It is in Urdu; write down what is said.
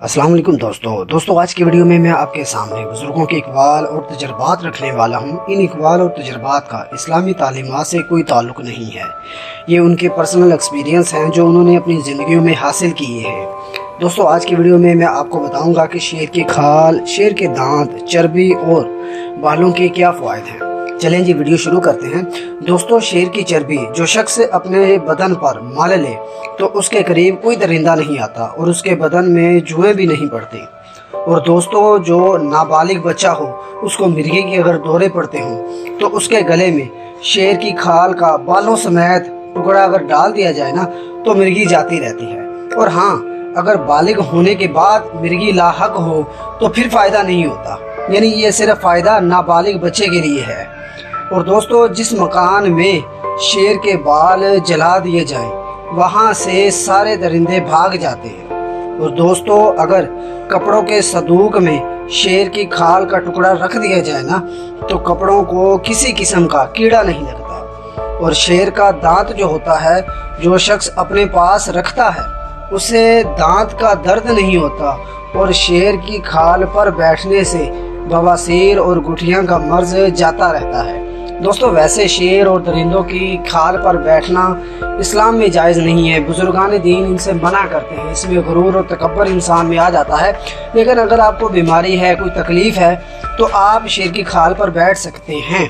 السلام علیکم دوستو آج کی ویڈیو میں آپ کے سامنے بزرگوں کے اقوال اور تجربات رکھنے والا ہوں۔ ان اقوال اور تجربات کا اسلامی تعلیمات سے کوئی تعلق نہیں ہے، یہ ان کے پرسنل ایکسپیرینس ہیں جو انہوں نے اپنی زندگیوں میں حاصل کیے ہیں۔ دوستو آج کی ویڈیو میں آپ کو بتاؤں گا کہ شیر کی کھال، شیر کے دانت، چربی اور بالوں کے کیا فوائد ہیں۔ چلیں جی ویڈیو شروع کرتے ہیں۔ دوستو شیر کی چربی جو شخص اپنے بدن پر مال لے تو اس کے قریب کوئی درندہ نہیں آتا اور اس کے بدن میں جوئیں بھی نہیں پڑتی۔ اور دوستو جو نابالغ بچہ ہو اس کو مرغی کے اگر دورے پڑتے ہوں تو اس کے گلے میں شیر کی کھال کا بالوں سمیت ٹکڑا اگر ڈال دیا جائے نا تو مرغی جاتی رہتی ہے۔ اور ہاں اگر بالغ ہونے کے بعد مرغی لاحق ہو تو پھر فائدہ نہیں ہوتا، یعنی یہ صرف فائدہ نابالغ بچے کے لیے ہے۔ اور دوستو جس مکان میں شیر کے بال جلا دیے جائیں وہاں سے سارے درندے بھاگ جاتے ہیں۔ اور دوستو اگر کپڑوں کے صندوق میں شیر کی کھال کا ٹکڑا رکھ دیا جائے نا تو کپڑوں کو کسی قسم کا کیڑا نہیں لگتا۔ اور شیر کا دانت جو ہوتا ہے جو شخص اپنے پاس رکھتا ہے اسے دانت کا درد نہیں ہوتا، اور شیر کی کھال پر بیٹھنے سے بواسیر اور گٹھیاں کا مرض جاتا رہتا ہے۔ دوستو ویسے شیر اور درندوں کی کھال پر بیٹھنا اسلام میں جائز نہیں ہے، بزرگان دین ان سے منع کرتے ہیں، اس میں غرور اور تکبر انسان میں آ جاتا ہے۔ لیکن اگر آپ کو بیماری ہے، کوئی تکلیف ہے تو آپ شیر کی کھال پر بیٹھ سکتے ہیں۔